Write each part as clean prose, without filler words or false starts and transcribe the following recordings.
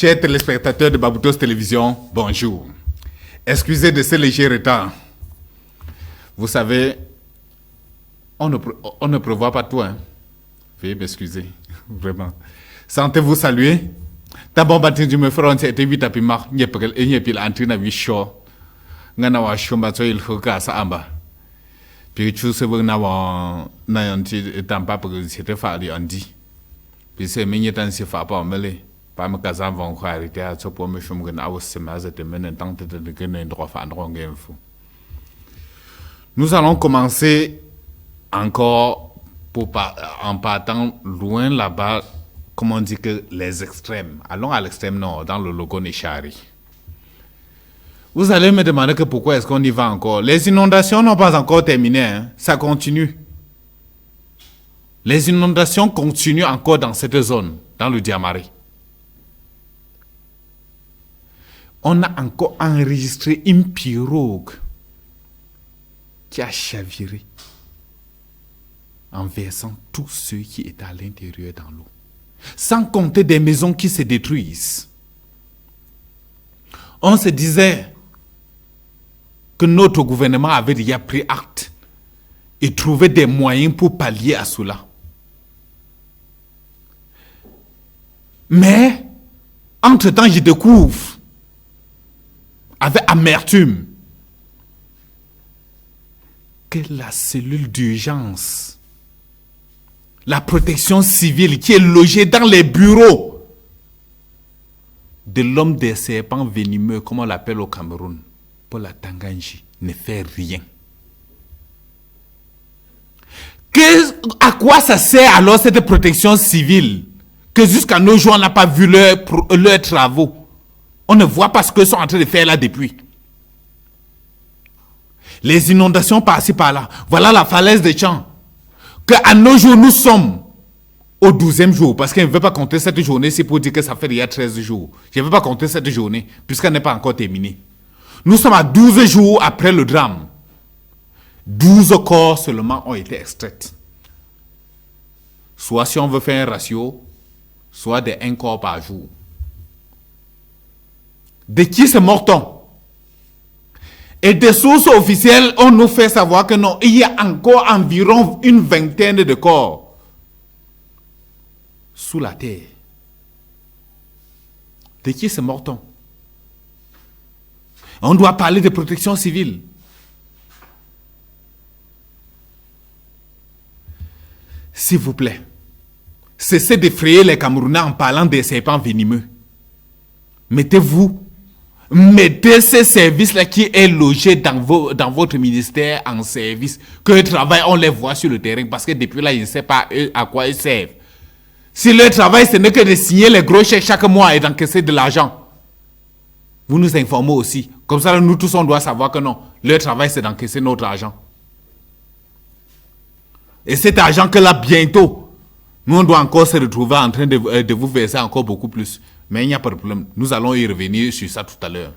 Chers téléspectateurs de Baboutos Télévision, bonjour. Excusez de ce léger retard. Vous savez, on ne prévoit pas tout, hein. Veuillez m'excuser, vraiment. Sentez-vous saluer. D'abord, je me ferai un été 8 à Pimar, n'y a pas l'entrée 8 chaud. Ngana wa shomba so il faut ça amba. Puis tu sais vous na anti tampa pour c'était faire andi. Puis c'est mignon tant c'est pas pas mêlé. Pas me casa vont quoi arrêter à ce pour me chum que na was se mas de menen tant de que ne droit faire droit game fou. Nous allons commencer encore en partant loin là-bas, comme on dit que les extrêmes. Allons à l'extrême nord, dans le logo Nechari. Vous allez me demander que pourquoi est-ce qu'on y va encore. Les inondations n'ont pas encore terminé, hein. Ça continue. Les inondations continuent encore dans cette zone, dans le Diamari. On a encore enregistré une pirogue qui a chaviré en versant tous ceux qui étaient à l'intérieur dans l'eau. Sans compter des maisons qui se détruisent. On se disait que notre gouvernement avait déjà pris acte et trouvé des moyens pour pallier à cela. Mais, entre-temps, je découvre, avec amertume, que la cellule d'urgence, la protection civile qui est logée dans les bureaux de l'homme des serpents venimeux, comme on l'appelle au Cameroun, pour la Tanganji, ne fait rien. À quoi ça sert alors cette protection civile que jusqu'à nos jours on n'a pas vu leurs travaux? On ne voit pas ce qu'ils sont en train de faire là depuis. Les inondations par-ci par-là. Voilà la falaise de Tchang. Qu'à nos jours nous sommes au 12e jour, parce qu'il ne veut pas compter cette journée-ci pour dire que ça fait déjà 13 jours. Je ne veux pas compter cette journée, puisqu'elle n'est pas encore terminée. Nous sommes à 12 jours après le drame. 12 corps seulement ont été extraits. Soit si on veut faire un ratio, soit de 1 corps par jour. De qui se mort-on? Et des sources officielles, on nous fait savoir que non, il y a encore environ une vingtaine de corps sous la terre. De qui se mort-on? On doit parler de protection civile. S'il vous plaît, cessez d'effrayer les Camerounais en parlant des serpents venimeux. Mettez ces services-là qui est logé dans votre ministère en service. Que le travail, on les voit sur le terrain. Parce que depuis là, ils ne savent pas à quoi ils servent. Si leur travail, ce n'est que de signer les gros chèques chaque mois et d'encaisser de l'argent. Vous nous informez aussi. Comme ça, nous tous, on doit savoir que non. Leur travail, c'est d'encaisser notre argent. Et cet argent que là, bientôt, nous, on doit encore se retrouver en train de vous verser encore beaucoup plus. Mais il n'y a pas de problème. Nous allons y revenir sur ça tout à l'heure.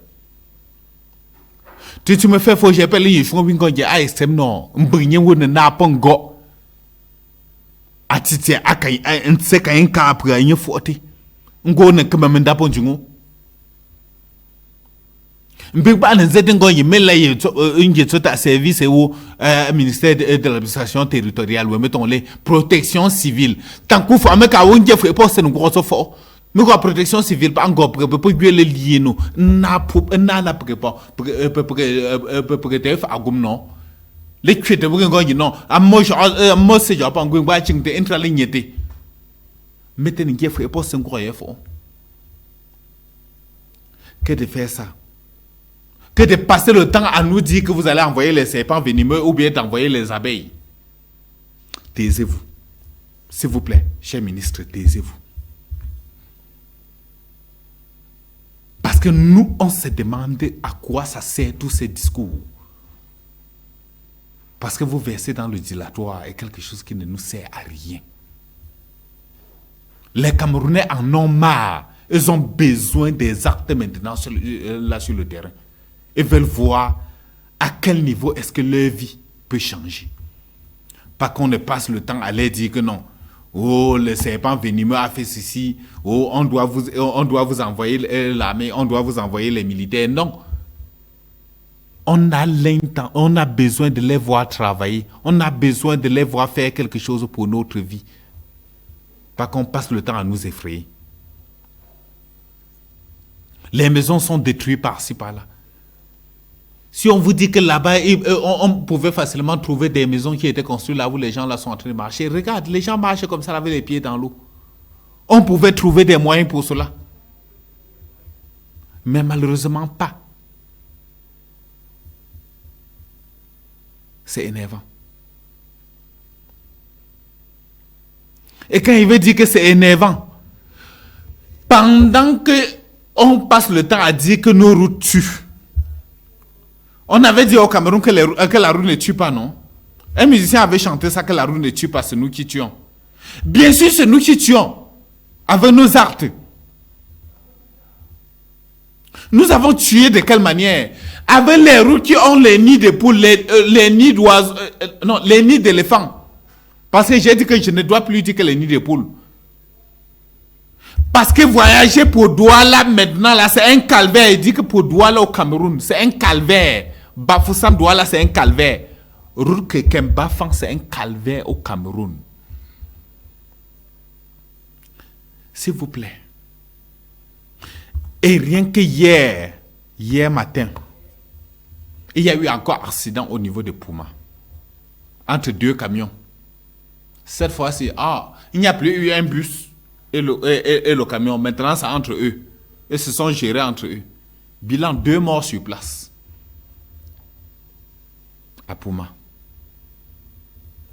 Tu me fais faux, j'appelle les gens qui ont dit ah, c'est non. M'brigné ou ne n'a pas go. Atitia akai un seka un capre une faute. Ngo ne comme menda ponjungo. Mbigba ne zedengo yimela ye unje tota service ou ministère de l'administration territoriale ou mettons les protection civile. Tant qu'on faut me ka unje fait pour se nous gros fort. Nous avons protection civile, pas encore pour les lier nous. N'a la prépa pour non. Les tués de vous non. À moi, c'est pas un watching de intraligne. Mettez une guerre pour se croire fort. Que de faire ça? Que de passer le temps à nous dire que vous allez envoyer les serpents venimeux ou bien d'envoyer les abeilles. Taisez-vous. S'il vous plaît, cher ministre, taisez-vous. Parce que nous, on se demande à quoi ça sert tous ces discours. Parce que vous versez dans le dilatoire est quelque chose qui ne nous sert à rien. Les Camerounais en ont marre. Ils ont besoin des actes maintenant là sur le terrain. Ils veulent voir à quel niveau est-ce que leur vie peut changer. Pas qu'on ne passe le temps à leur dire que non. Oh, le serpent venimeux a fait ceci. Oh, on doit vous envoyer l'armée, on doit vous envoyer les militaires. Non. On a besoin de les voir travailler. On a besoin de les voir faire quelque chose pour notre vie. Pas qu'on passe le temps à nous effrayer. Les maisons sont détruites par-ci, par-là. Si on vous dit que là-bas, on pouvait facilement trouver des maisons qui étaient construites là où les gens là sont en train de marcher. Regarde, les gens marchent comme ça avec les pieds dans l'eau. On pouvait trouver des moyens pour cela. Mais malheureusement pas. C'est énervant. Et quand il veut dire que c'est énervant, pendant que on passe le temps à dire que nos routes tuent, on avait dit au Cameroun que la route ne tue pas, non? Un musicien avait chanté ça, que la route ne tue pas, c'est nous qui tuons. Bien sûr, c'est nous qui tuons, avec nos actes. Nous avons tué de quelle manière? Avec les routes qui ont les nids de poules, les nids d'oiseaux, non, les nids d'éléphants. Parce que j'ai dit que je ne dois plus dire que les nids de poules. Parce que voyager pour Douala maintenant, là, c'est un calvaire. Il dit que pour Douala au Cameroun, c'est un calvaire. Bafoussam Douala, c'est un calvaire. Route Kembafang, c'est un calvaire au Cameroun. S'il vous plaît. Et rien que hier matin, il y a eu encore accident au niveau de Pouma. Entre deux camions. Cette fois-ci, il n'y a plus eu un bus et le camion. Maintenant, c'est entre eux. Ils se sont gérés entre eux. Bilan, 2 morts sur place. À Pouma.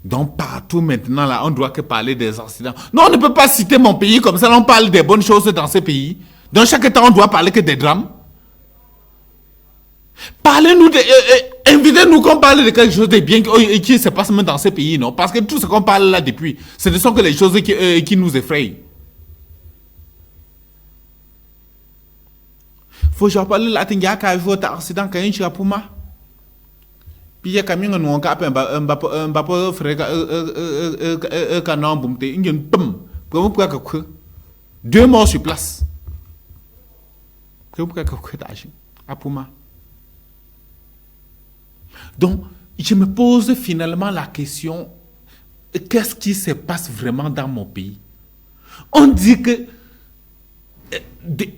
Donc partout maintenant, là, on ne doit que parler des accidents. Non, on ne peut pas citer mon pays comme ça. On parle des bonnes choses dans ce pays. Dans chaque temps, on doit parler que des drames. Parlez-nous invitez-nous qu'on parle de quelque chose de bien qui se passe même dans ce pays, non? Parce que tout ce qu'on parle là depuis, ce ne sont que les choses qui nous effrayent. Faut que je parle là, il y a un accident quand il y a Pouma. Puis il y a un camion qui a un bateau frère canon boumte, il y a un pum. Pourquoi 2 morts sur place. Pourquoi à Pouma? Donc, je me pose finalement la question, qu'est-ce qui se passe vraiment dans mon pays? On dit que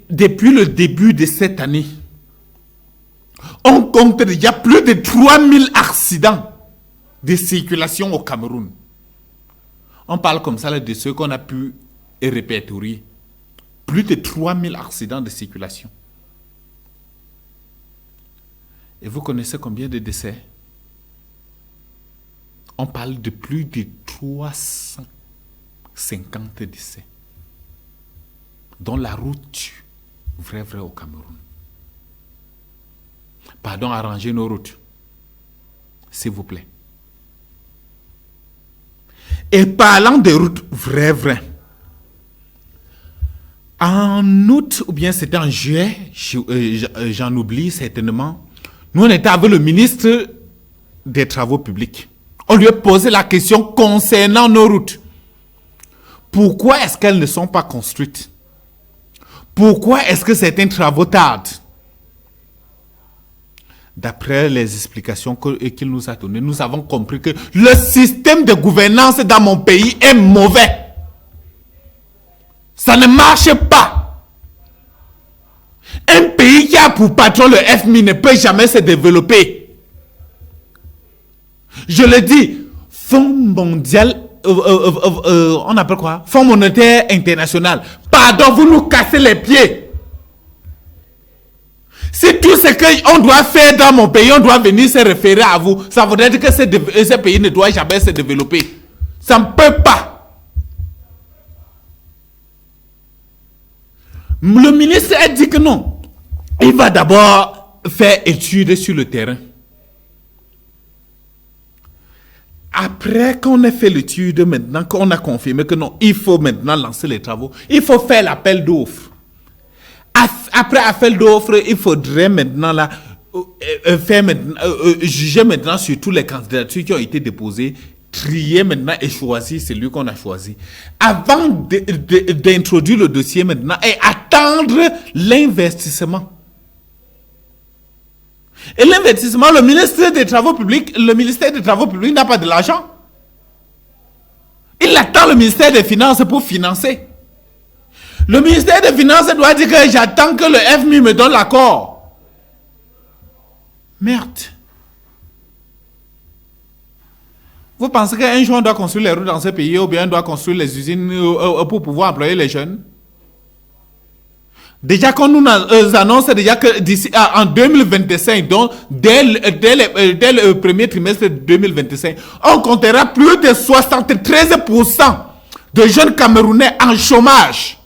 depuis le début de cette année, on compte, il y a plus de 3000 accidents de circulation au Cameroun. On parle comme ça là, de ceux qu'on a pu répertorier. Plus de 3000 accidents de circulation. Et vous connaissez combien de décès? On parle de plus de 350 décès. Dont la route tue. Vrai au Cameroun. Pardon, arrangez nos routes. S'il vous plaît. Et parlant des routes vrai. En août, ou bien c'était en juillet, j'en oublie certainement, nous on était avec le ministre des Travaux publics. On lui a posé la question concernant nos routes. Pourquoi est-ce qu'elles ne sont pas construites? Pourquoi est-ce que certains travaux tardent? D'après les explications qu'il nous a données, nous avons compris que le système de gouvernance dans mon pays est mauvais. Ça ne marche pas. Un pays qui a pour patron le FMI ne peut jamais se développer. Je le dis, Fonds mondial, on appelle quoi? Fonds monétaire international. Pardon, vous nous cassez les pieds. Si tout ce qu'on doit faire dans mon pays, on doit venir se référer à vous, ça voudrait dire que ce pays ne doit jamais se développer. Ça ne peut pas. Le ministre a dit que non. Il va d'abord faire étude sur le terrain. Après qu'on ait fait l'étude, maintenant qu'on a confirmé que non, il faut maintenant lancer les travaux, il faut faire l'appel d'offres. Après appel d'offres, il faudrait maintenant juger maintenant sur toutes les candidatures qui ont été déposées, trier maintenant et choisir celui qu'on a choisi. Avant d'introduire le dossier maintenant et attendre l'investissement. Et l'investissement, le ministère des Travaux publics n'a pas de l'argent. Il attend le ministère des Finances pour financer. Le ministère des Finances doit dire que j'attends que le FMI me donne l'accord. Merde. Vous pensez qu'un jour on doit construire les routes dans ce pays ou bien on doit construire les usines pour pouvoir employer les jeunes? Déjà qu'on nous annonce déjà que d'ici en 2025, donc dès le premier trimestre de 2025, on comptera plus de 73% de jeunes Camerounais en chômage.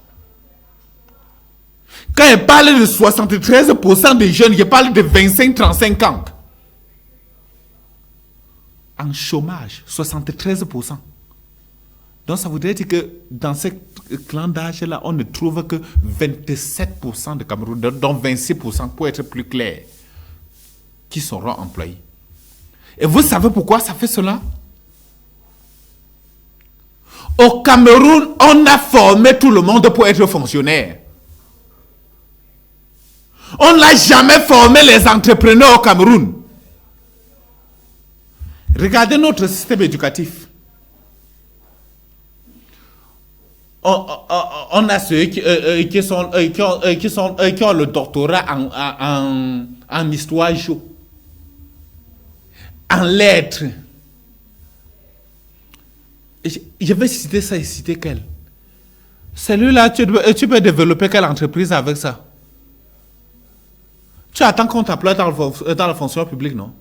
Quand je parle de 73% des jeunes, je parle de 25-35 ans. En chômage, 73%. Donc ça voudrait dire que dans ce clan d'âge-là, on ne trouve que 27% de Camerounais, dont 26% pour être plus clair, qui seront employés. Et vous savez pourquoi ça fait cela? Au Cameroun, on a formé tout le monde pour être fonctionnaire. On n'a jamais formé les entrepreneurs au Cameroun. Regardez notre système éducatif. On a ceux qui ont le doctorat en histoire géo, en lettres. Je vais citer ça et citer quel. Celui-là, tu peux développer quelle entreprise avec ça? Tu attends qu'on t'emploie dans la fonction publique, non?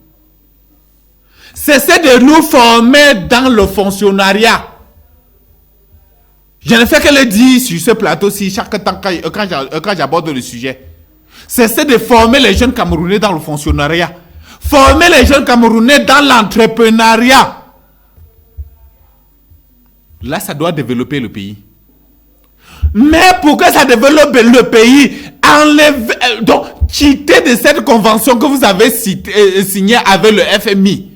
Cessez de nous former dans le fonctionnariat. Je ne fais que le dire sur ce plateau-ci chaque temps quand j'aborde le sujet. Cessez de former les jeunes Camerounais dans le fonctionnariat. Formez les jeunes Camerounais dans l'entrepreneuriat. Là, ça doit développer le pays. Mais pour que ça développe le pays, donc, quittez de cette convention que vous avez signée avec le FMI.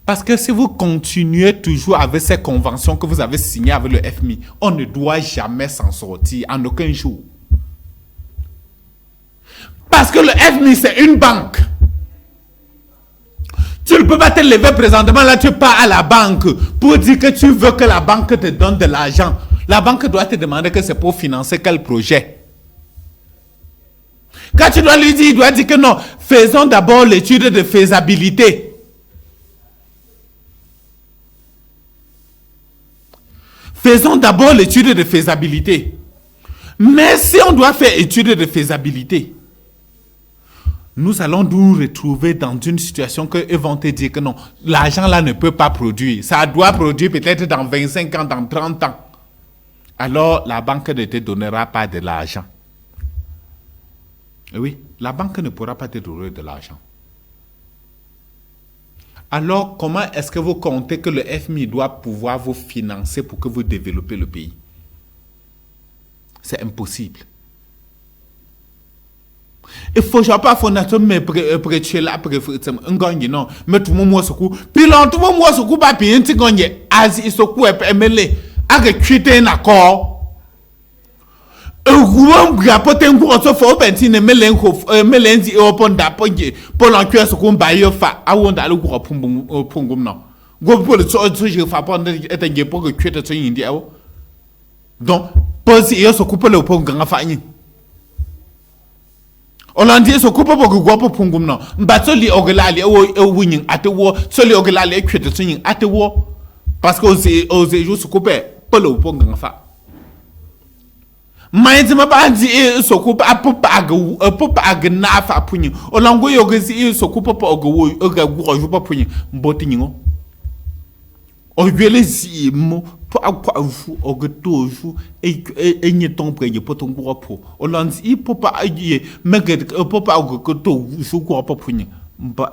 Parce que si vous continuez toujours avec ces conventions que vous avez signées avec le FMI, on ne doit jamais s'en sortir, en aucun jour. Parce que le FMI, c'est une banque. Tu ne peux pas te lever présentement, là tu pars à la banque pour dire que tu veux que la banque te donne de l'argent. La banque doit te demander que c'est pour financer quel projet. Quand tu dois lui dire, il doit dire que non, faisons d'abord l'étude de faisabilité. Faisons d'abord l'étude de faisabilité. Mais si on doit faire étude de faisabilité, nous allons nous retrouver dans une situation qu'eux vont te dire que non, l'argent là ne peut pas produire. Ça doit produire peut-être dans 25 ans, dans 30 ans. Alors, la banque ne te donnera pas de l'argent. Oui, la banque ne pourra pas te donner de l'argent. Alors, comment est-ce que vous comptez que le FMI doit pouvoir vous financer pour que vous développez le pays? C'est impossible. Il faut pas fondation mais prêcher là non mais tout le monde secoue puis là tout le monde secoue pas puis tu gagnes asi secoue MLA avec quitter un accord groupe rapporter un gros so for pentine melenzi open da ponje pour l'enquête secoue bayo fa awonda le gros pungum non go pour le so je fa pas être pour que quitter so indi awo donc pose yo secoue pour le pungam fa yin Hollandi so coupe pour que guapo pungum non mbatsoli ogelali e winning atewo soli ogelali e kwete sunyin atewo parce que aux jours se coupe pour le pungam fa Mainzi mabandi e so coupe pop ag na fa punyin olango yogezi e so coupe pour ogo ogu pa punyin mbotinyo ogwelezi mo to akwa fu ogetoju enyeton preye poton gwopo olandi ipopa aye meged popa ogoto fu gwopo punye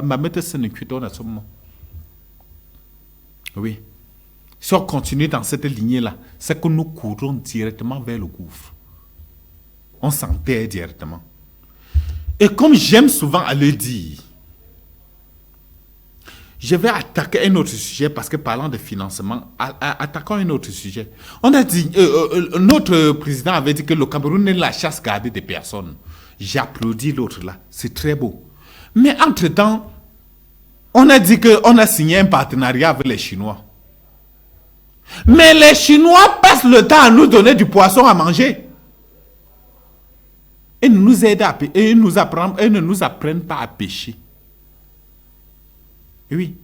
ma mette ce ne cuito na somo. Oui, si on continue dans cette lignée là, c'est que nous courons directement vers le gouffre. On s'enterre directement. Et comme j'aime souvent à le dire, Je vais attaquer un autre sujet parce que parlant de financement, attaquons un autre sujet. On a dit, notre président avait dit que le Cameroun est la chasse gardée des personnes. J'applaudis l'autre là, c'est très beau. Mais entre-temps, on a dit qu'on a signé un partenariat avec les Chinois. Mais les Chinois passent le temps à nous donner du poisson à manger. Et nous aident et ne nous apprennent pas à pêcher. Oui.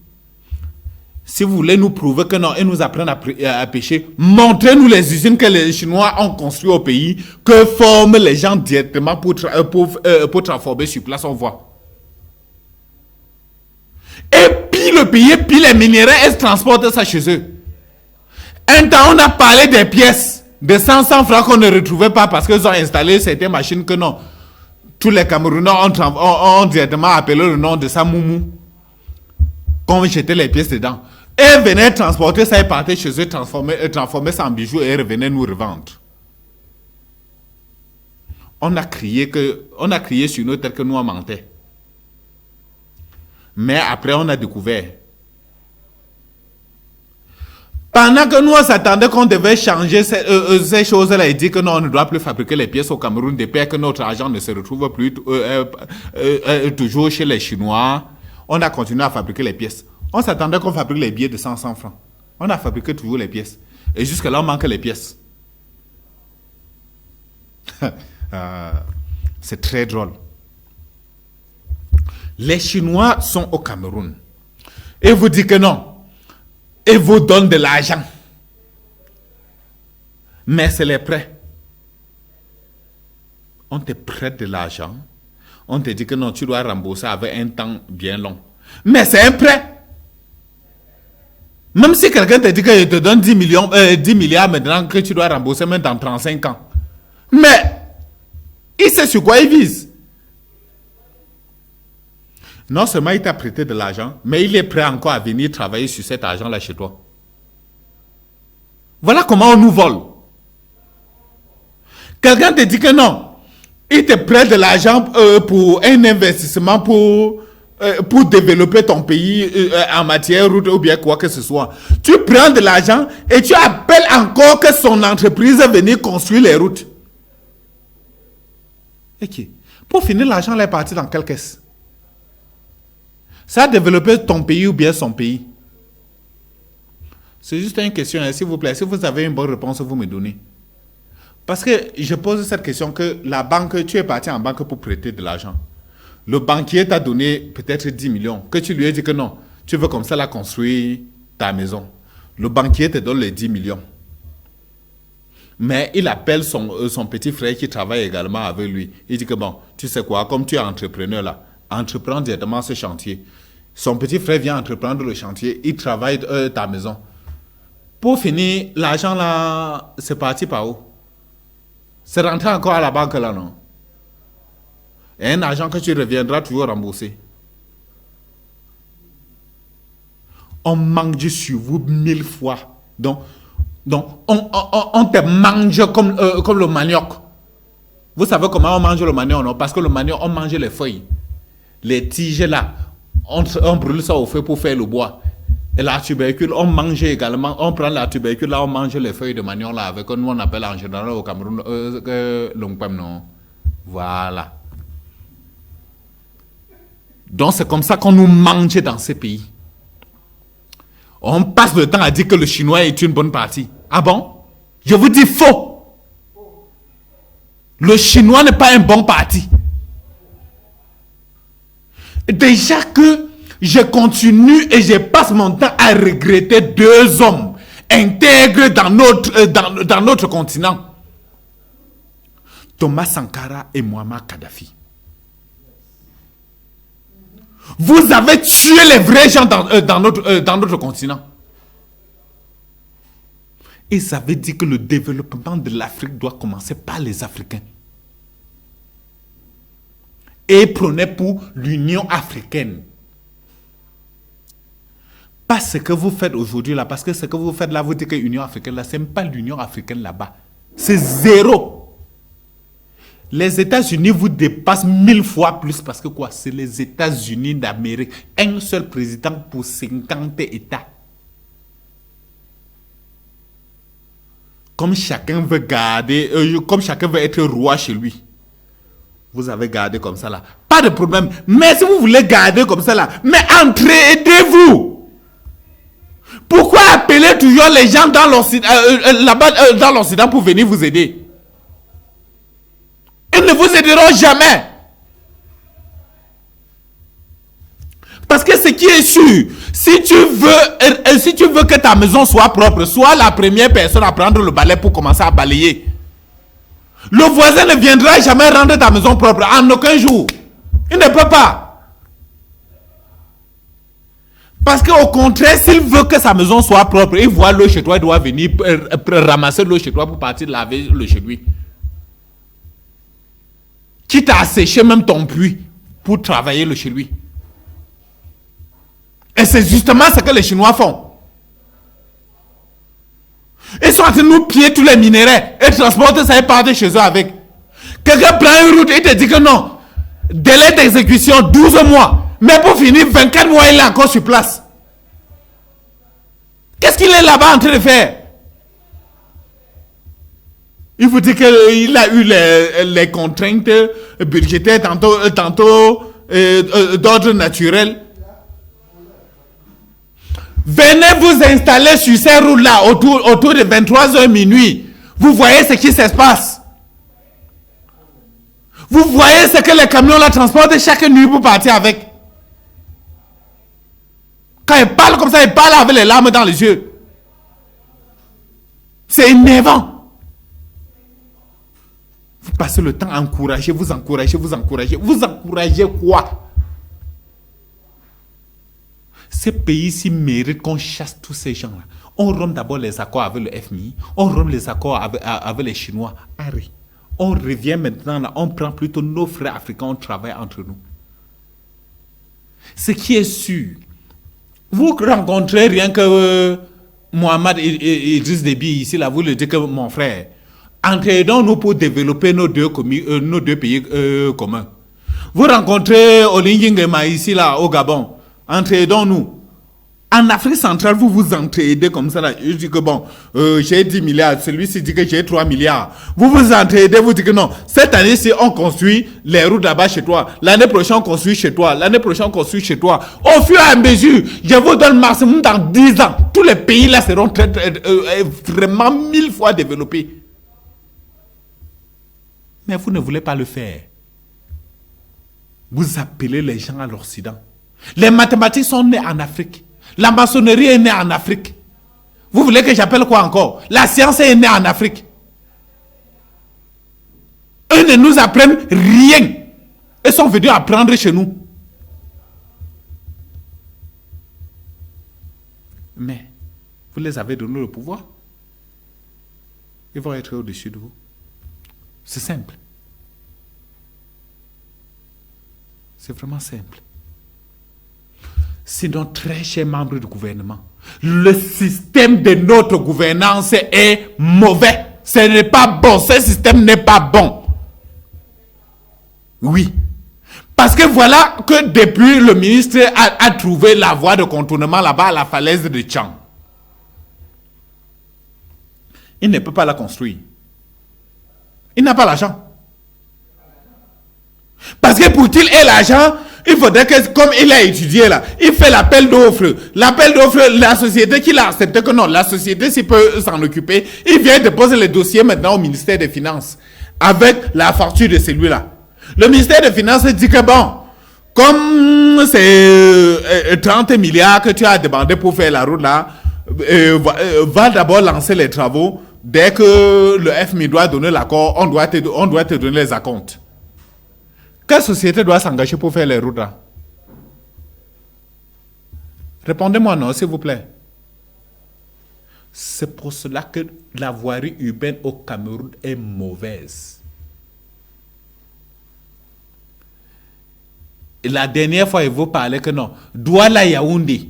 Si vous voulez nous prouver que non, ils nous apprennent à pêcher, montrez-nous les usines que les Chinois ont construites au pays, que forment les gens directement pour transformer sur place, on voit. Et puis le pays, puis les minéraux, ils transportent ça chez eux. Un temps, on a parlé des pièces de 500 francs qu'on ne retrouvait pas parce qu'ils ont installé certaines machines que non. Tous les Camerounais ont directement appelé le nom de ça Moumou. Quand j'étais les pièces dedans. Et venaient transporter ça et partaient chez eux, transformer ça en bijoux et revenaient nous revendre. On a crié sur nos têtes que nous on mentait. Mais après on a découvert. Pendant que nous on s'attendait qu'on devait changer ces choses-là et dire que non, on ne doit plus fabriquer les pièces au Cameroun, de peur que notre argent ne se retrouve plus toujours chez les Chinois. On a continué à fabriquer les pièces. On s'attendait qu'on fabrique les billets de 100 francs. On a fabriqué toujours les pièces. Et jusque-là, on manque les pièces. C'est très drôle. Les Chinois sont au Cameroun. Et vous dites que non. Et vous donnent de l'argent. Mais c'est les prêts. On te prête de l'argent. On te dit que non, tu dois rembourser avec un temps bien long. Mais c'est un prêt. Même si quelqu'un te dit qu'il te donne 10 milliards maintenant que tu dois rembourser même dans 35 ans. Mais il sait sur quoi il vise. Non seulement il t'a prêté de l'argent, mais il est prêt encore à venir travailler sur cet argent-là chez toi. Voilà comment on nous vole. Quelqu'un te dit que non. Il te prête de l'argent pour un investissement pour développer ton pays en matière route ou bien quoi que ce soit. Tu prends de l'argent et tu appelles encore que son entreprise venir construire les routes. Ok. Pour finir, l'argent est parti dans quelle caisse? Ça a développé ton pays ou bien son pays? C'est juste une question, hein, s'il vous plaît. Si vous avez une bonne réponse, vous me donnez. Parce que je pose cette question que la banque, tu es parti en banque pour prêter de l'argent. Le banquier t'a donné peut-être 10 millions. Que tu lui as dit que non, tu veux comme ça la construire ta maison. Le banquier te donne les 10 millions. Mais il appelle son petit frère qui travaille également avec lui. Il dit que bon, tu sais quoi, comme tu es entrepreneur là, entreprends directement ce chantier. Son petit frère vient entreprendre le chantier, il travaille ta maison. Pour finir, l'argent là, c'est parti par où? C'est rentré encore à la banque là, non? Et un argent que tu reviendras toujours rembourser. On mange sur vous 1000 fois. Donc on te mange comme le manioc. Vous savez comment on mange le manioc, non? Parce que le manioc, on mange les feuilles. Les tiges là, on brûle ça au feu pour faire le bois. Et la tubercule, on mange également, on prend la tubercule là, on mange les feuilles de manioc là, avec nous on appelle en général au Cameroun l'ongpem, non? Voilà. Donc c'est comme ça qu'on nous mange dans ces pays. On passe le temps à dire que le chinois est une bonne partie. Ah bon? Je vous dis faux. Le chinois n'est pas un bon parti. Déjà que je continue et je passe mon temps à regretter deux hommes intègres dans notre continent. Thomas Sankara et Muammar Kadhafi. Vous avez tué les vrais gens dans notre continent. Et ça veut dire que le développement de l'Afrique doit commencer par les Africains. Et prenez pour l'Union africaine. Pas ce que vous faites aujourd'hui là, parce que ce que vous faites là, vous dites que l'Union africaine là, c'est même pas l'Union africaine là-bas. C'est zéro. Les États-Unis vous dépassent 1000 fois plus parce que quoi? C'est les États-Unis d'Amérique. Un seul président pour 50 États. Comme chacun veut garder, comme chacun veut être roi chez lui. Vous avez gardé comme ça là. Pas de problème. Mais si vous voulez garder comme ça là, mais entrez, aidez-vous. Pourquoi appeler toujours les gens dans l'Occident, là-bas dans l'Occident pour venir vous aider? Ils ne vous aideront jamais. Parce que ce qui est sûr, si tu veux que ta maison soit propre, sois la première personne à prendre le balai pour commencer à balayer. Le voisin ne viendra jamais rendre ta maison propre, en aucun jour. Il ne peut pas. Parce qu'au contraire, s'il veut que sa maison soit propre, il voit l'eau chez toi, il doit venir ramasser l'eau chez toi pour partir laver l'eau chez lui. Quitte à sécher même ton puits pour travailler le chez lui. Et c'est justement ce que les Chinois font. Ils sont en train de nous piller tous les minéraux et transporter ça et partir chez eux avec. Quelqu'un prend une route et te dit que non. Délai d'exécution 12 mois. Mais pour finir, 24 mois, il est encore sur place. Qu'est-ce qu'il est là-bas en train de faire? Il vous dit qu'il a eu les contraintes budgétaires, tantôt d'ordre naturel. Venez vous installer sur ces routes-là autour de 23h minuit. Vous voyez ce qui se passe. Vous voyez ce que les camions là transportent chaque nuit pour partir avec. Quand ils parlent comme ça, ils parlent avec les larmes dans les yeux. C'est énervant. Vous passez le temps à encourager, vous encouragez. Vous encouragez quoi? Ces pays-ci méritent qu'on chasse tous ces gens-là. On rompt d'abord les accords avec le FMI, on rompt les accords avec les Chinois. Harry, on revient maintenant là, on prend plutôt nos frères africains, on travaille entre nous. Ce qui est sûr, vous rencontrez rien que Mohamed Idriss Déby ici, là, vous le dites que mon frère, entraidons-nous pour développer nos deux pays communs. Vous rencontrez Oligui Nguema ici, là, au Gabon. Entraidons-nous. En Afrique centrale, vous vous entraidez comme ça là. Je dis que bon, j'ai 10 milliards. Celui-ci dit que j'ai 3 milliards. Vous vous entraidez, vous dites que non. Cette année-ci, on construit les routes là-bas chez toi. L'année prochaine, on construit chez toi. L'année prochaine, on construit chez toi. Au fur et à mesure, je vous donne maximum dans 10 ans. Tous les pays là seront vraiment 1000 fois développés. Mais vous ne voulez pas le faire. Vous appelez les gens à l'Occident. Les mathématiques sont nées en Afrique. La maçonnerie est née en Afrique. Vous voulez que j'appelle quoi encore? La science est née en Afrique. Eux ne nous apprennent rien. Ils sont venus apprendre chez nous. Mais vous les avez donné le pouvoir. Ils vont être au-dessus de vous. C'est simple. C'est vraiment simple. Sinon, très chers membres du gouvernement, le système de notre gouvernance est mauvais. Ce n'est pas bon. Ce système n'est pas bon. Oui. Parce que voilà que depuis le ministre a trouvé la voie de contournement là-bas à la falaise de Tchang. Il ne peut pas la construire. Il n'a pas l'argent. Parce que pour qu'il ait l'argent, il faudrait que, comme il a étudié là, il fait l'appel d'offres. L'appel d'offres, la société qui l'a accepté que non, la société s'il peut s'en occuper, il vient déposer le dossier maintenant au ministère des Finances avec la facture de celui-là. Le ministère des Finances dit que bon, comme c'est 30 milliards que tu as demandé pour faire la route là, va d'abord lancer les travaux. Dès que le FMI doit donner l'accord, on doit te donner les acomptes. Quelle société doit s'engager pour faire les routes là? Répondez-moi non, s'il vous plaît. C'est pour cela que la voirie urbaine au Cameroun est mauvaise. Et la dernière fois, il vous parlait que non. Douala Yaoundé.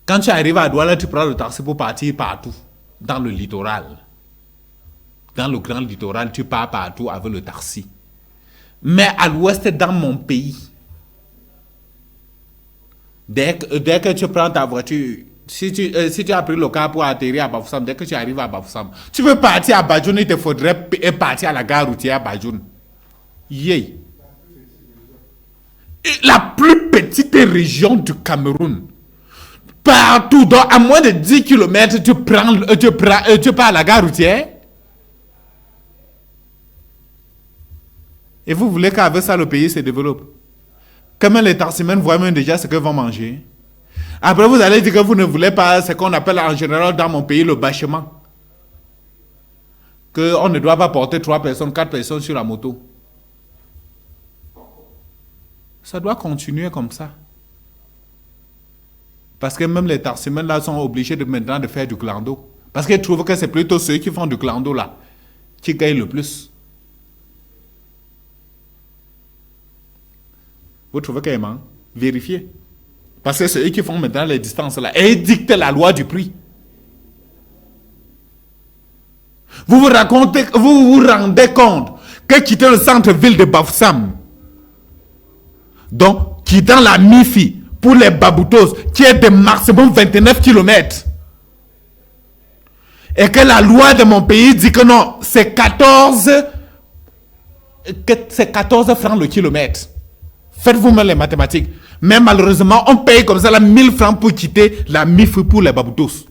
Quand tu arrives à Douala, tu prends le taxi pour partir partout. Dans le littoral. Dans le grand littoral, tu pars partout avec le taxi. Mais à l'ouest, dans mon pays, dès que tu prends ta voiture, si tu as pris le car pour atterrir à Bafoussam, dès que tu arrives à Bafoussam, tu veux partir à Badjoun, il te faudrait partir à la gare routière à Badjoun. Yay. La plus petite région du Cameroun. Partout, donc à moins de 10 km, tu pars à la gare routière. Et vous voulez qu'avec ça, le pays se développe. Comme les Tarsimènes voient même déjà ce qu'ils vont manger. Après, vous allez dire que vous ne voulez pas ce qu'on appelle en général dans mon pays le bâchement. Qu'on ne doit pas porter 3 personnes, 4 personnes sur la moto. Ça doit continuer comme ça. Parce que même les Tarsimènes là sont obligés maintenant de faire du clando. Parce qu'ils trouvent que c'est plutôt ceux qui font du clando là qui gagnent le plus. Vous trouvez qu'il ment? Vérifiez. Parce que c'est eux qui font maintenant les distances là. Et ils dictent la loi du prix. Vous vous rendez compte que quitter le centre-ville de Bafoussam, donc quittant la MIFI pour les Baboutos, qui est de maximum 29 km, et que la loi de mon pays dit que non, c'est 14 francs le kilomètre. Faites-vous-même les mathématiques. Mais malheureusement, on paye comme ça là 1000 francs pour quitter la MIF pour les Baboutos.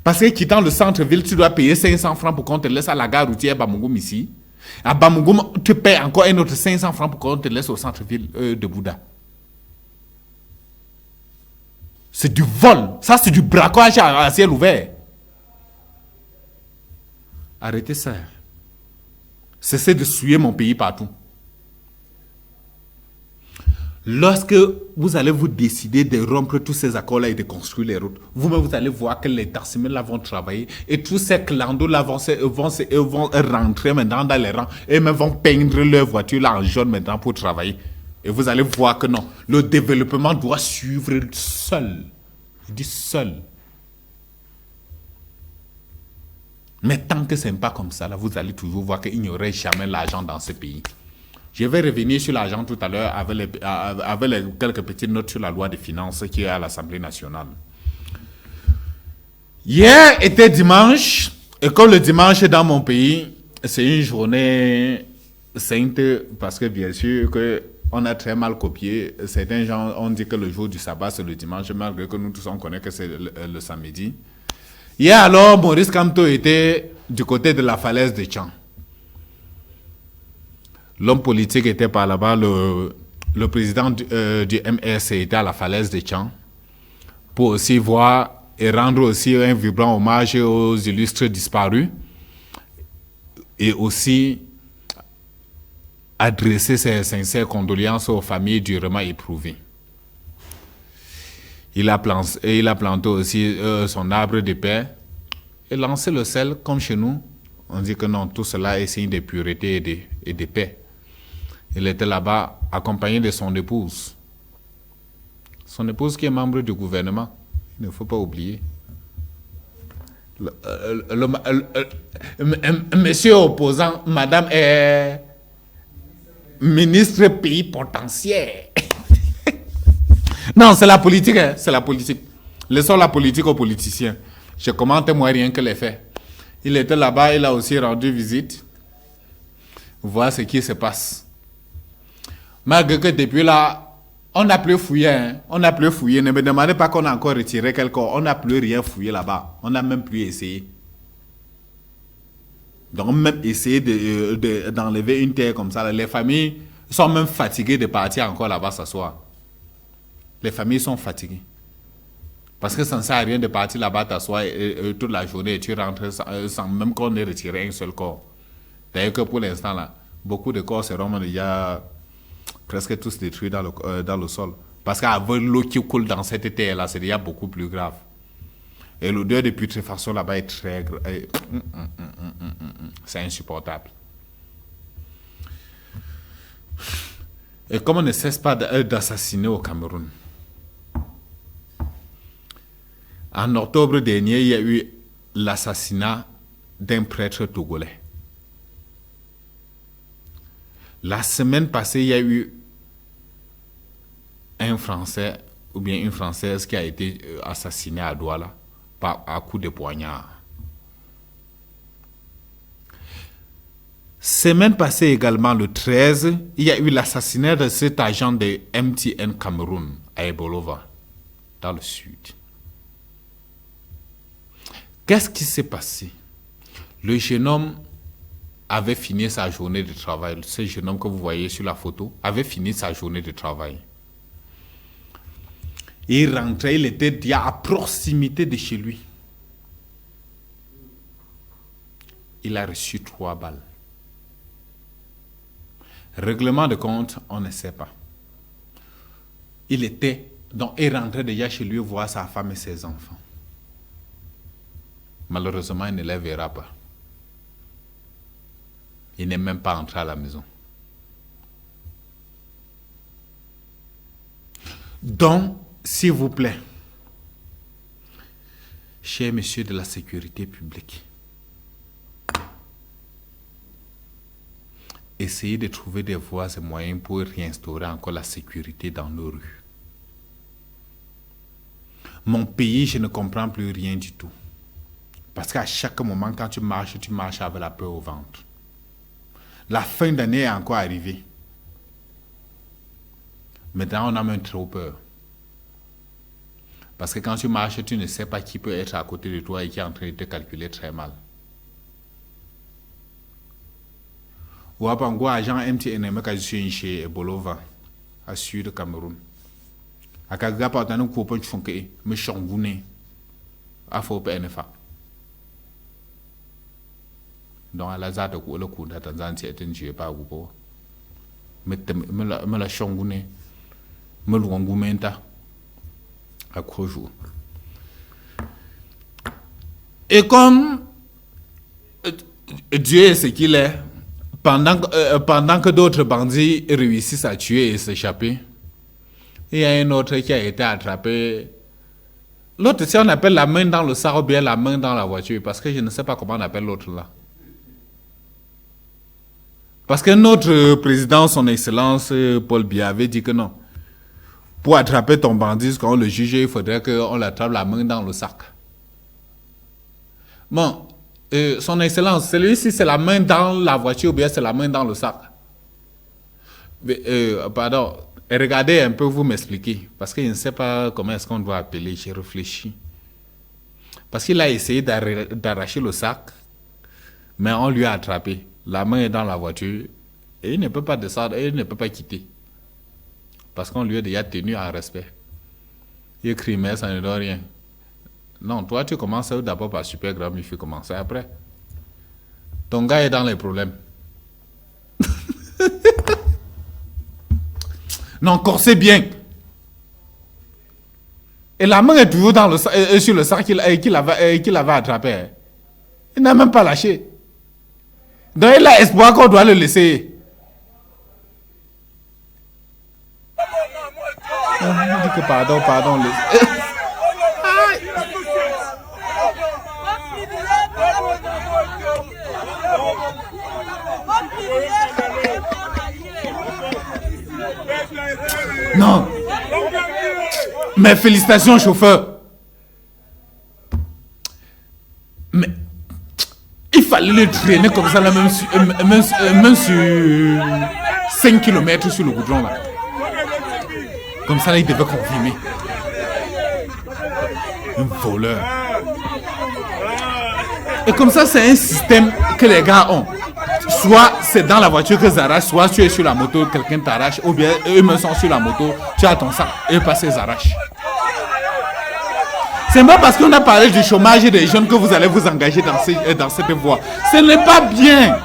Parce que quittant le centre-ville, tu dois payer 500 francs pour qu'on te laisse à la gare routière Bamougoum ici. À Bamougoum, tu payes encore un autre 500 francs pour qu'on te laisse au centre-ville de Bouddha. C'est du vol. Ça, c'est du braquage à ciel ouvert. Arrêtez ça. Cessez de souiller mon pays partout. Lorsque vous allez vous décider de rompre tous ces accords-là et de construire les routes, vous-même vous allez voir que les Tarsimènes là vont travailler et tous ces clandos là vont rentrer maintenant dans les rangs et même vont peindre leur voiture là en jaune maintenant pour travailler. Et vous allez voir que non, le développement doit suivre seul. Je dis seul. Mais tant que ce n'est pas comme ça, là, vous allez toujours voir qu'il n'y aurait jamais l'argent dans ce pays. Je vais revenir sur l'argent tout à l'heure avec quelques petites notes sur la loi des finances qui est à l'Assemblée nationale. Hier était dimanche, et comme le dimanche dans mon pays, c'est une journée sainte parce que bien sûr on a très mal copié. Certains gens ont dit que le jour du sabbat c'est le dimanche, malgré que nous tous on connaît que c'est le samedi. Hier alors, Maurice Kamto était du côté de la falaise de Tchang. L'homme politique était par là-bas, le président du MRC était à la falaise de Tchang pour aussi voir et rendre aussi un vibrant hommage aux illustres disparus et aussi adresser ses sincères condoléances aux familles durement éprouvées. Il a planté aussi son arbre de paix et lancé le sel comme chez nous. On dit que non, tout cela est signe de pureté et de paix. Il était là-bas accompagné de son épouse. Son épouse qui est membre du gouvernement. Il ne faut pas oublier. Monsieur opposant, madame est ministre pays potentiel. Non, c'est la politique, hein, c'est la politique. Laissons la politique aux politiciens. Je commente moi rien que les faits. Il était là-bas, il a aussi rendu visite. Voir ce qui se passe. Malgré que depuis là, on n'a plus fouillé. Hein? On n'a plus fouillé. Ne me demandez pas qu'on a encore retiré quelque chose. On n'a plus rien fouillé là-bas. On n'a même plus essayé. Donc, même essayer d'enlever une terre comme ça. Les familles sont même fatiguées de partir encore là-bas s'asseoir. Les familles sont fatiguées. Parce que ça ne sert à rien de partir là-bas t'asseoir toute la journée et tu rentres sans même qu'on ait retiré un seul corps. D'ailleurs que pour l'instant là, beaucoup de corps seront déjà presque tous détruits dans le sol. Parce qu'avec l'eau qui coule dans cette terre-là, c'est déjà beaucoup plus grave. Et l'odeur de putréfaction là-bas est très grave. C'est insupportable. Et comme on ne cesse pas d'assassiner au Cameroun, en octobre dernier, il y a eu l'assassinat d'un prêtre togolais. La semaine passée, il y a eu un Français ou bien une Française qui a été assassinée à Douala à coups de poignard. Semaine passée également, le 13, il y a eu l'assassinat de cet agent de MTN Cameroun à Ebolova, dans le sud. Qu'est-ce qui s'est passé? Le jeune homme avait fini sa journée de travail. Ce jeune homme que vous voyez sur la photo avait fini sa journée de travail. Il rentrait, il était déjà à proximité de chez lui. Il a reçu 3 balles. Règlement de compte, on ne sait pas. Il rentrait déjà chez lui voir sa femme et ses enfants. Malheureusement, il ne les verra pas. Il n'est même pas entré à la maison. Donc, s'il vous plaît, chers messieurs de la sécurité publique, essayez de trouver des voies et moyens pour réinstaurer encore la sécurité dans nos rues. Mon pays, je ne comprends plus rien du tout. Parce qu'à chaque moment, quand tu marches avec la peur au ventre. La fin d'année est encore arrivée. Maintenant, on a même trop peur. Parce que quand tu marches, tu ne sais pas qui peut être à côté de toi et qui est en train de te calculer très mal. Ou à agent MTN, je suis chez Bolova, à sud Cameroun. À Kagaga, par exemple, nous pouvons faire me chambouner à faux PNFA. Donc, à la zade, le coup de Tanzanie est un jeu pas ou me la chambouner, me l'ouangoumenta à Crojo. Et comme Dieu est ce qu'il est, pendant que d'autres bandits réussissent à tuer et s'échapper, il y a un autre qui a été attrapé. L'autre, si on appelle la main dans le sac ou bien la main dans la voiture, parce que je ne sais pas comment on appelle l'autre là. Parce que notre président, son excellence Paul Biya, avait dit que non. Pour attraper ton bandit, quand on le juge, il faudrait qu'on l'attrape la main dans le sac. Bon, son excellence, celui-ci, c'est la main dans la voiture ou bien c'est la main dans le sac? Mais, pardon, regardez un peu, vous m'expliquez. Parce que je ne sais pas comment est-ce qu'on doit appeler, j'ai réfléchi. Parce qu'il a essayé d'arracher le sac, mais on lui a attrapé. La main est dans la voiture et il ne peut pas descendre et il ne peut pas quitter. Parce qu'on lui a déjà tenu en respect. Il crie, mais ça ne donne rien. Non, toi tu commences d'abord par super grave, il faut commencer après. Ton gars est dans les problèmes. Non, corsez bien. Et la main est toujours dans sur le sac qu'il avait attrapé. Il n'a même pas lâché. Donc il a espoir qu'on doit le laisser. On dit que pardon. Non. Mais félicitations, chauffeur. Mais il fallait le traîner comme ça, là, même sur 5 km sur le goudron. Là. Comme ça, là, il devait confirmer. Un voleur. Et comme ça, c'est un système que les gars ont. Soit c'est dans la voiture que s'arrache, soit tu es sur la moto, quelqu'un t'arrache, ou bien eux-mêmes sont sur la moto, tu as ton sac, et eux passent, ils arrachent. C'est pas parce qu'on a parlé du chômage des jeunes que vous allez vous engager dans cette voie. Ce n'est pas bien.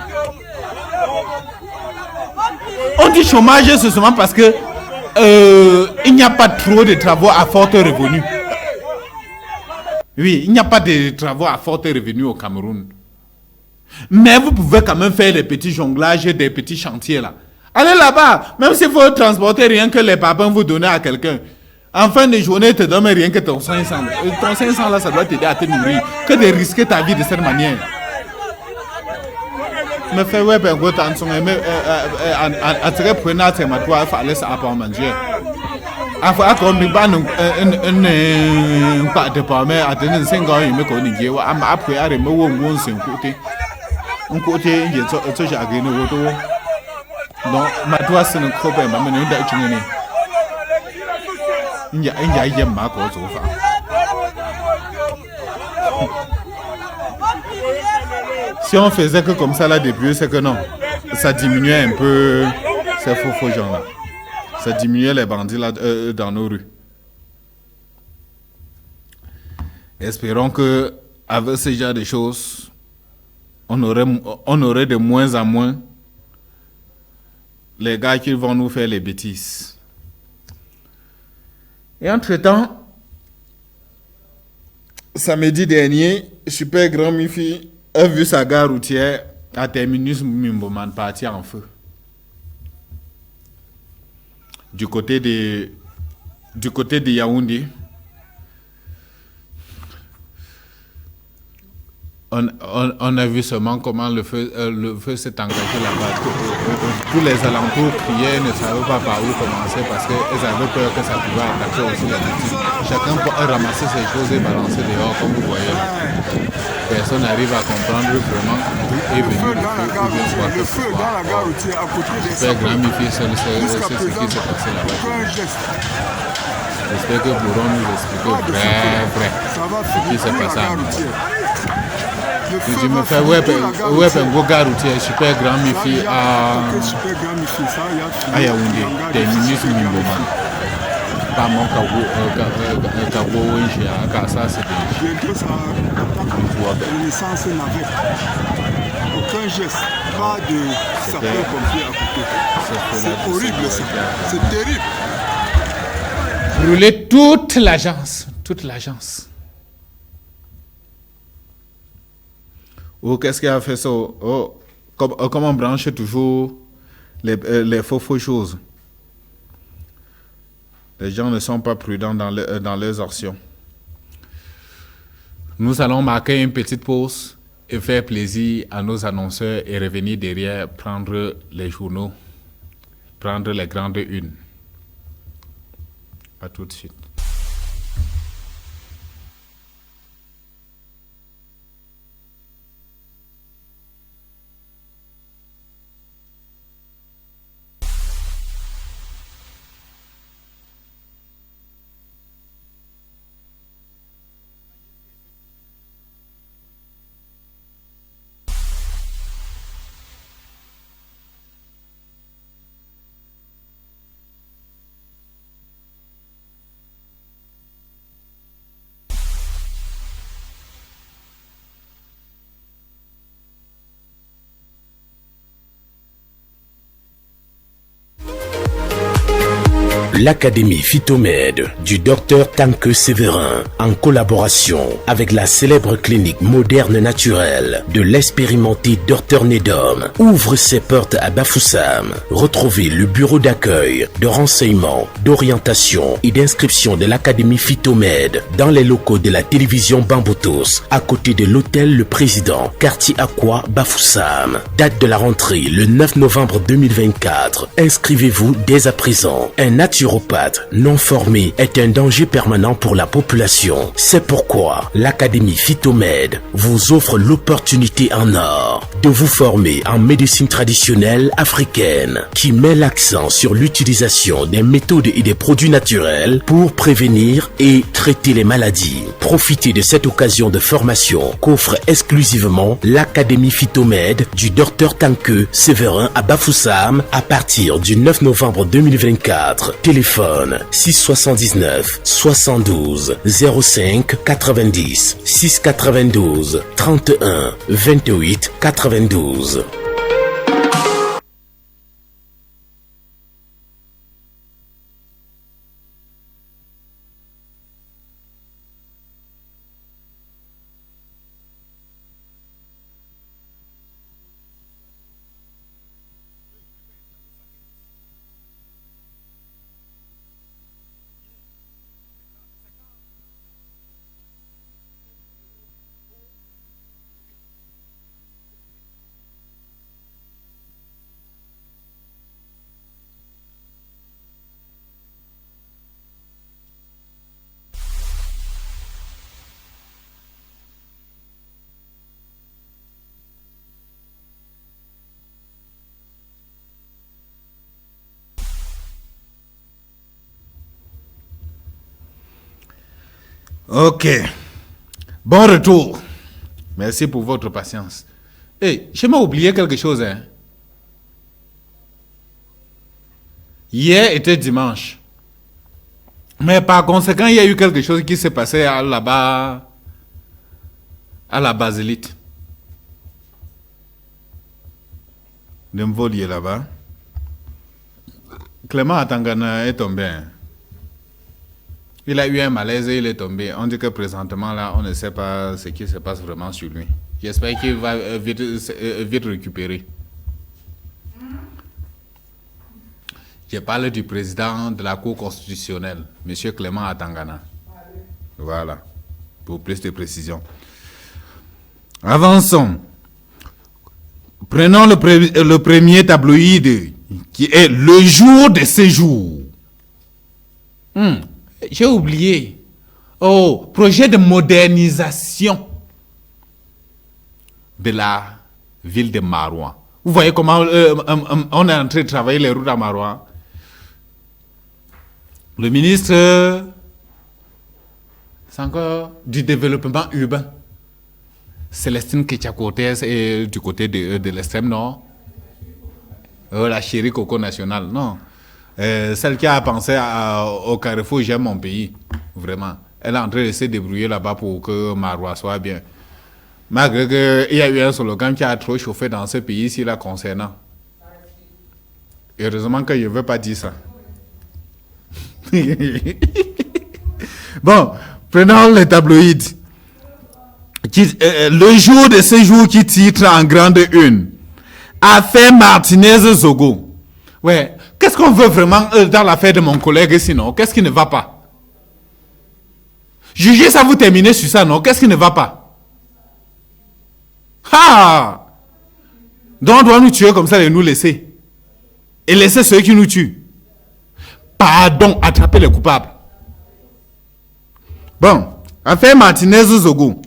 On dit chômage, c'est seulement parce que il n'y a pas trop de travaux à forte revenu. Oui, il n'y a pas de travaux à forte revenu au Cameroun. Mais vous pouvez quand même faire des petits jonglages, des petits chantiers là. Allez là-bas, même s'il faut transporter rien que les papins vous donner à quelqu'un. En fin de journée, il te donne rien que ton 500. Ton 500 là, ça doit t'aider à te nourrir. Que de risquer ta vie de cette manière. me fait ouais ben gros tanson mais à très prenant c'est ma toi fa laisse à pas manger afa ko mi ba no pa de pa me atene singa yi me ko ni je wa ama apwe are me wo ngun sin kute nkote nje to ja ge no wo to non ma toi c'est un problème ma me ne da chungene nja ye ma ko zo fa si on faisait que comme ça là depuis c'est que non ça diminuait un peu ces faux gens là. Ça diminuait les bandits là, dans nos rues. Espérons que avec ce genre de choses, on aurait de moins en moins les gars qui vont nous faire les bêtises. Et entre-temps, samedi dernier, Super Grand Mifi a vu sa gare routière à Terminus Mimboman partir en feu. Du côté de Yaoundé, on a vu seulement comment le feu s'est engagé là-bas. Tous les alentours criaient, ne savaient pas par où commencer parce qu'ils avaient peur que ça pouvait attaquer aussi les victimes. Chacun a ramassé ses choses et balancé dehors, comme vous voyez là. Personne n'arrive à comprendre vraiment d'où est venu le feu. Super Grand Mifi, c'est ce qui s'est passé là-bas. J'espère que pourront nous expliquer vrai ce qui s'est passé à nous. Je me fais un gros gars routier, Super Grand Mifi à Yaoundé, Terminus Mimboman. Pas mon Kawo Winchi à Kassa, c'était bientôt ça la naissance n'avait aucun geste, pas de sapeur-pompier à côté. C'est horrible ça, c'est terrible. Brûler toute l'agence. Oh, qu'est-ce qui a fait ça? Oh, comment brancher toujours les faux choses? Les gens ne sont pas prudents dans leurs actions. Nous allons marquer une petite pause et faire plaisir à nos annonceurs et revenir derrière prendre les journaux, prendre les grandes unes. À tout de suite. L'Académie Phytomède du Dr Tanke Séverin, en collaboration avec la célèbre clinique moderne naturelle de l'expérimenté Dr Nedom, ouvre ses portes à Bafoussam. Retrouvez le bureau d'accueil, de renseignement, d'orientation et d'inscription de l'Académie Phytomède dans les locaux de la télévision Bamboutos, à côté de l'hôtel Le Président, quartier Aqua, Bafoussam. Date de la rentrée le 9 novembre 2024. Inscrivez-vous dès à présent. Un naturopathe non formé est un danger permanent pour la population. C'est pourquoi l'Académie Phytomède vous offre l'opportunité en or de vous former en médecine traditionnelle africaine qui met l'accent sur l'utilisation des méthodes et des produits naturels pour prévenir et traiter les maladies. Profitez de cette occasion de formation qu'offre exclusivement l'Académie Phytomède du Dr Tanke Séverin à Bafoussam à partir du 9 novembre 2024. Téléphone 679 72 05 90 692 31 28 92. Ok. Bon retour. Merci pour votre patience. Hey, je m'ai oublié quelque chose. Hein. Hier était dimanche. Mais par conséquent, il y a eu quelque chose qui s'est passé là-bas, à la Basilite. De Mvolier là-bas. Clément Atangana est tombé. Hein. Il a eu un malaise et il est tombé. On dit que présentement, là, on ne sait pas ce qui se passe vraiment sur lui. J'espère qu'il va vite récupérer. Je parle du président de la Cour constitutionnelle, M. Clément Atangana. Voilà, pour plus de précision. Avançons. Prenons le premier tabloïd, qui est le jour de séjour. J'ai oublié. Oh, projet de modernisation de la ville de Maroua. Vous voyez comment on est en train de travailler les routes à Maroua. Le ministre, c'est encore du développement urbain. Célestine Ketchakotes est du côté de l'extrême nord. La chérie Coco Nationale, non. Celle qui a pensé au carrefour J'aime mon pays, vraiment. Elle est en train de se débrouiller là-bas pour que Maroua soit bien. Malgré qu'il y a eu un slogan qui a trop chauffé dans ce pays-ci là concernant. Heureusement que je ne veux pas dire ça. Bon, prenons les tabloïds. Le jour de ce jour qui titre en grande une. Affaire Martinez-Zogo. Ouais. Qu'est-ce qu'on veut vraiment dans l'affaire de mon collègue sinon? Qu'est-ce qui ne va pas? Jugez ça, vous terminez sur ça, non? Qu'est-ce qui ne va pas? Ah! Donc on doit nous tuer comme ça et nous laisser. Et laisser ceux qui nous tuent. Pardon, attraper les coupables. Bon, affaire Martinez-Zogo.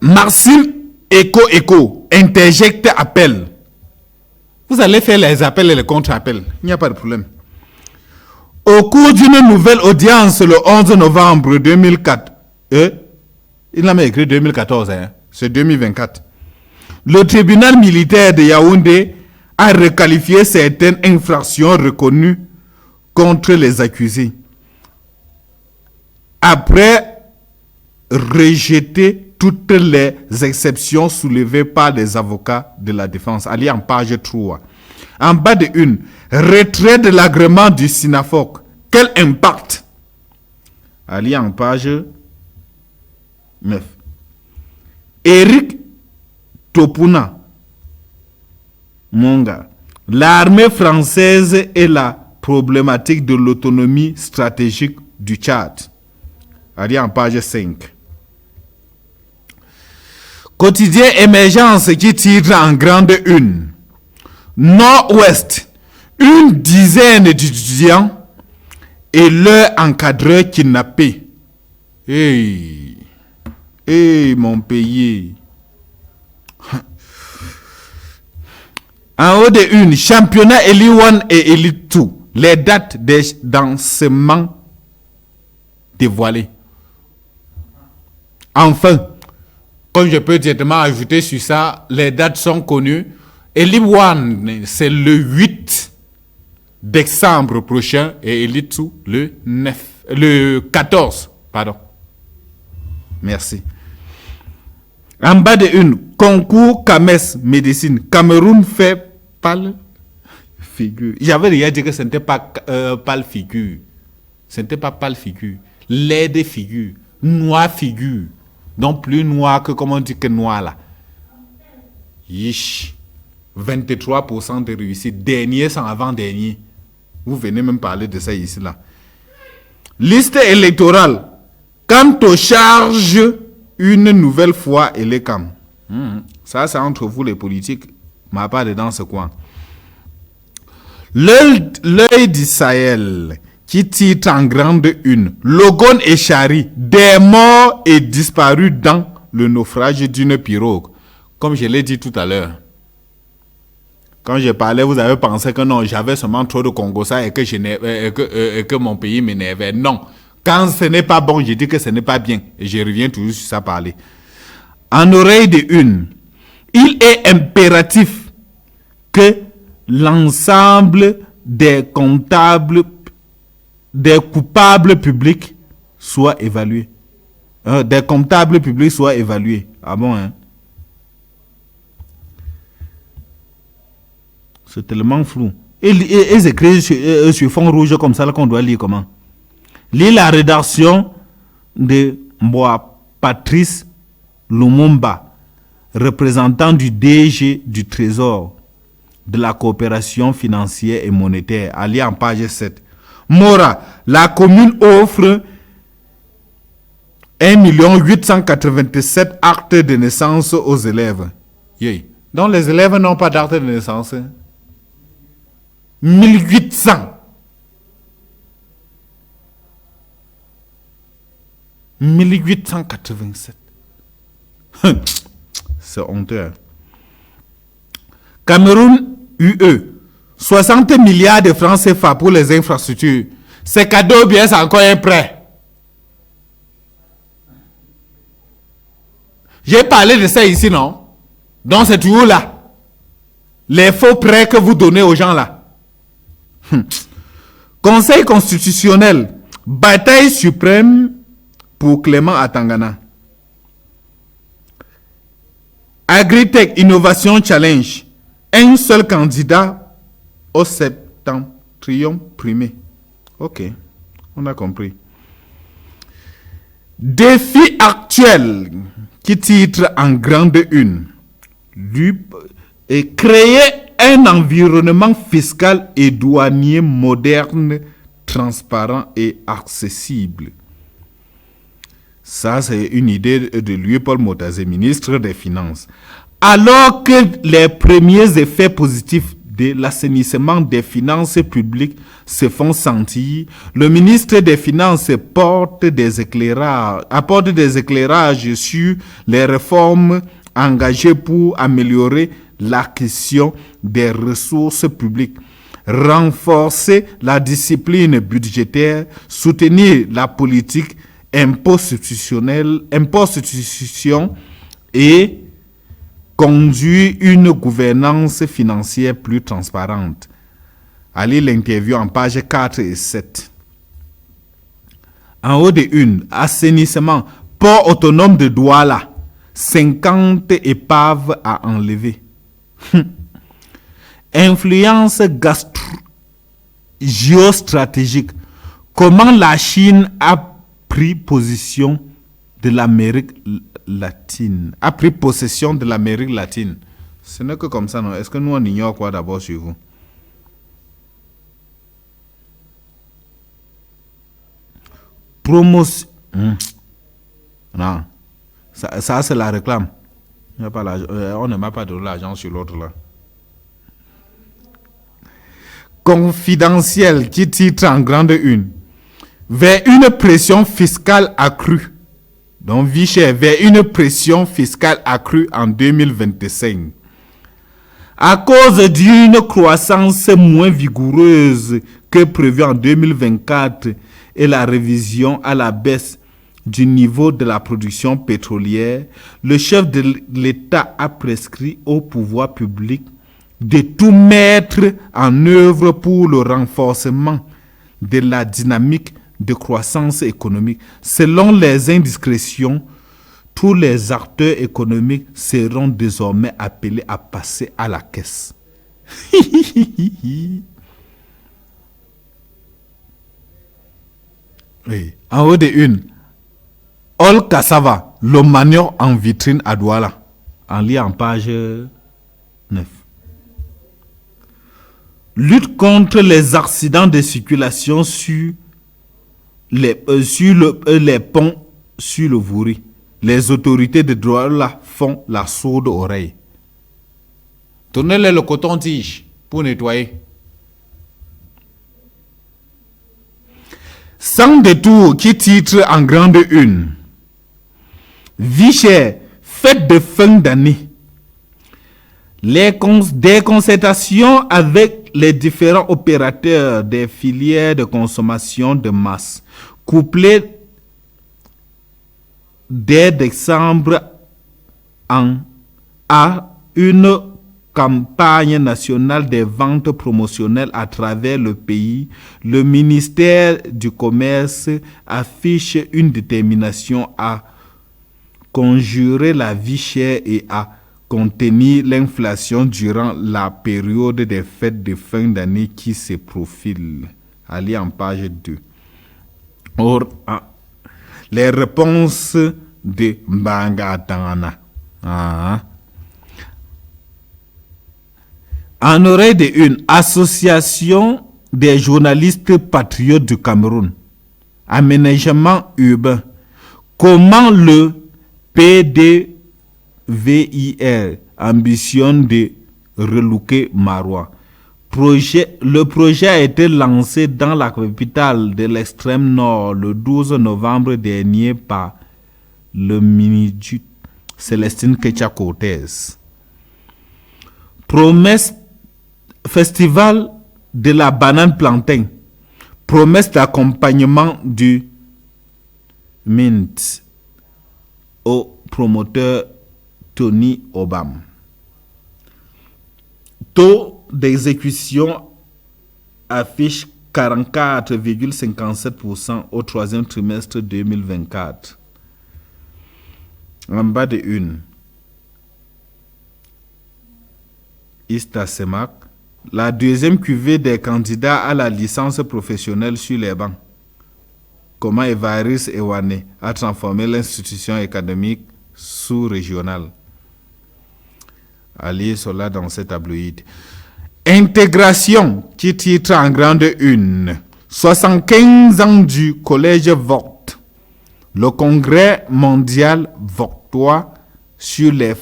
Maxime Eco interjecte appel. Vous allez faire les appels et les contre-appels. Il n'y a pas de problème. Au cours d'une nouvelle audience le 11 novembre 2004, il n'a même écrit 2014, hein, c'est 2024. Le tribunal militaire de Yaoundé a requalifié certaines infractions reconnues contre les accusés. Après rejeter toutes les exceptions soulevées par les avocats de la défense. Allez en page 3. En bas de une, retrait de l'agrément du SINAFOC. Quel impact? Allez en page 9. Eric Topuna. Monga. L'armée française et la problématique de l'autonomie stratégique du Tchad. Allez en page 5. Quotidien Émergence qui titre en grande une. Nord-Ouest. Une dizaine d'étudiants et leur encadreur kidnappés. Hey, mon pays. En haut de une, championnat Elite 1 et Elite 2. Les dates d'enseignement dévoilées. Enfin, comme je peux directement ajouter sur ça, les dates sont connues. Elite 1, c'est le 8 décembre prochain et Elite 2, le 14. Pardon. Merci. En bas de une, concours CAMES médecine. Cameroun fait pâle figure. J'avais déjà dit que ce n'était pas pâle figure. Ce n'était pas pâle figure. Laide figure. Noir figure. Donc plus noir que, comment on dit que noir là. Yish. 23% de réussite. Dernier sans avant-dernier. Vous venez même parler de ça ici là. Liste électorale. Quant aux charges, une nouvelle fois, et les CAM. Ça, c'est entre vous les politiques. Ma part est dans ce coin. L'œil du Sahel, qui titre en grande une. Logon et Chari, des morts et disparus dans le naufrage d'une pirogue. Comme je l'ai dit tout à l'heure. Quand je parlais, vous avez pensé que non, j'avais seulement trop de Congo ça et que mon pays m'énervait. Non. Quand ce n'est pas bon, je dis que ce n'est pas bien. Et je reviens toujours sur ça parler. En oreille de une, il est impératif que l'ensemble des coupables publics soient évalués. Des comptables publics soient évalués. Ah bon, hein? C'est tellement flou. Ils écrivent sur fond rouge comme ça, là, qu'on doit lire comment? Lire la rédaction de moi, Patrice Lumumba, représentant du DG du Trésor de la coopération financière et monétaire, allé en page 7. Mora, la commune offre 1 887 actes de naissance aux élèves. Yeah. Donc les élèves n'ont pas d'acte de naissance. 1800. 1887. C'est honteux. Cameroun UE. 60 milliards de francs CFA pour les infrastructures. C'est cadeau bien, c'est encore un prêt. J'ai parlé de ça ici, non? Donc c'est toujours là. Les faux prêts que vous donnez aux gens là. Conseil constitutionnel. Bataille suprême pour Clément Atangana. Agritech Innovation Challenge. Un seul candidat au septentrion primé. Ok, on a compris. Défi actuel qui titre en grande une. Et créer un environnement fiscal et douanier moderne, transparent et accessible. Ça, c'est une idée de Louis-Paul Motazé, ministre des Finances. Alors que les premiers effets positifs de l'assainissement des finances publiques se font sentir, le ministre des Finances apporte des éclairages sur les réformes engagées pour améliorer la question des ressources publiques, renforcer la discipline budgétaire, soutenir la politique imposition et conduire une gouvernance financière plus transparente. Allez l'interview en page 4 et 7. En haut de une, assainissement, port autonome de Douala, 50 épaves à enlever. Influence géostratégique. Comment la Chine a pris possession de l'Amérique latine. A pris possession de l'Amérique latine. Ce n'est que comme ça, non? Est-ce que nous, on ignore quoi d'abord sur vous? Promotion. Non. Ça c'est la réclame. On ne m'a pas donné l'argent sur l'autre là. Confidentiel qui titre en grande une. Vers une pression fiscale accrue. Donc, Vichy, vers une pression fiscale accrue en 2025. À cause d'une croissance moins vigoureuse que prévue en 2024 et la révision à la baisse du niveau de la production pétrolière, le chef de l'État a prescrit au pouvoir public de tout mettre en œuvre pour le renforcement de la dynamique de croissance économique. Selon les indiscrétions, tous les acteurs économiques seront désormais appelés à passer à la caisse. Oui. En haut de une, Ol Cassava, le manioc en vitrine à Douala. En lien en page 9. Lutte contre les accidents de circulation sur les ponts sur le Vouri. Les autorités de Douala font la sourde oreille. Tournez-le le coton-tige pour nettoyer. Sans détour qui titre en grande une. Vie chère, fête de fin d'année. Des concertations avec les différents opérateurs des filières de consommation de masse couplé dès décembre à une campagne nationale des ventes promotionnelles à travers le pays, le ministère du Commerce affiche une détermination à conjurer la vie chère et à contenir l'inflation durant la période des fêtes de fin d'année qui se profile. Allez en page 2. Or, les réponses de Mbangatana. En oreille de une association des journalistes patriotes du Cameroun, aménagement urbain, comment le PDVIR ambitionne de relooker Marois. Le projet a été lancé dans la capitale de l'extrême nord le 12 novembre dernier par le ministre Célestine Ketcha-Cortez. Promesse festival de la banane plantain. Promesse d'accompagnement du Mint au promoteur Tony Obama. Taux d'exécution affiche 44,57% au troisième trimestre 2024. En bas de une, Istasemak, la deuxième cuvée des candidats à la licence professionnelle sur les bancs. Comment Évariste Ewane a transformé l'institution académique sous-régionale. Allez cela dans cet tabloïd. Intégration, qui titre en grande une. 75 ans du collège vote. Le congrès mondial vauctois sur les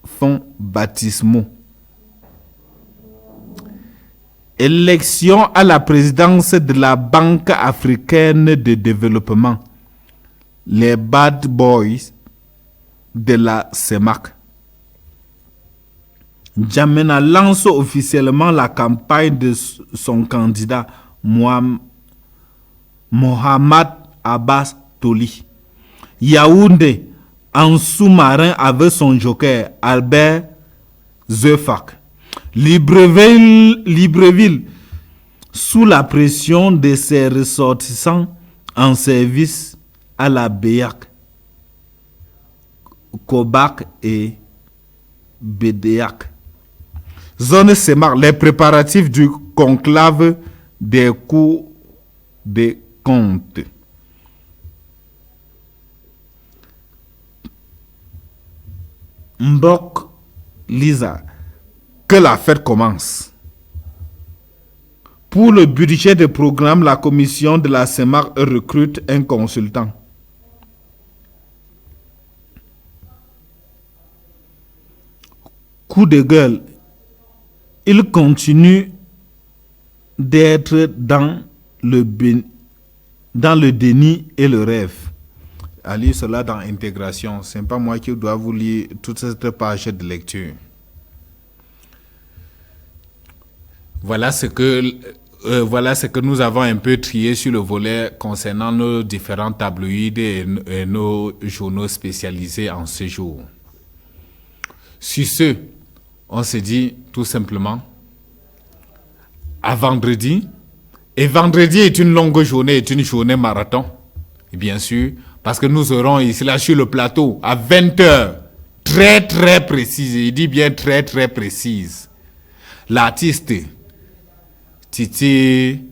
fonds baptismaux. Élection à la présidence de la Banque africaine de développement. Les bad boys de la CEMAC. Djamena lance officiellement la campagne de son candidat Mohamed Abbas Toli. Yaoundé, en sous-marin avec son joker Albert Zefak. Libreville, sous la pression de ses ressortissants en service à la BEAC, Kobac et BDAC. Zone Semar, les préparatifs du conclave des cours des comptes. Mbok Lisa, que la fête commence. Pour le budget de programme, la commission de la CEMAC recrute un consultant. Coup de gueule. Il continue d'être dans le déni et le rêve. À lire cela dans Intégration. Ce n'est pas moi qui dois vous lire toute cette page de lecture. Voilà ce que nous avons un peu trié sur le volet concernant nos différents tabloïds et nos journaux spécialisés en ce jour. Sur ce, on se dit tout simplement à vendredi. Et vendredi est une longue journée, est une journée marathon. Et bien sûr, parce que nous aurons ici là sur le plateau à 20h, très très précise, il dit bien très très précise, l'artiste Titi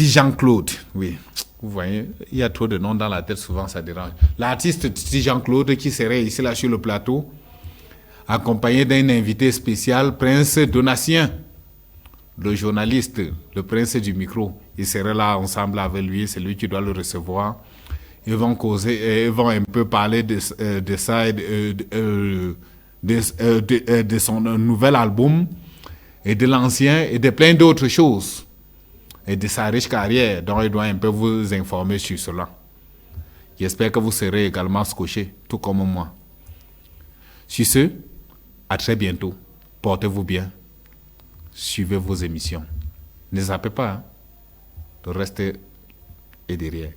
Jean-Claude, oui. Vous voyez, il y a trop de noms dans la tête, souvent ça dérange. L'artiste Titi Jean-Claude qui serait ici là sur le plateau, accompagné d'un invité spécial, Prince Donatien, le journaliste, le prince du micro. Ils seraient là ensemble avec lui, c'est lui qui doit le recevoir. Ils vont causer, ils vont un peu parler de ça et de son nouvel album et de l'ancien et de plein d'autres choses. Et de sa riche carrière, dont il doit un peu vous informer sur cela. J'espère que vous serez également scotchés, tout comme moi. Sur ce, à très bientôt. Portez-vous bien. Suivez vos émissions. Ne zappez pas. Hein. Le reste est derrière.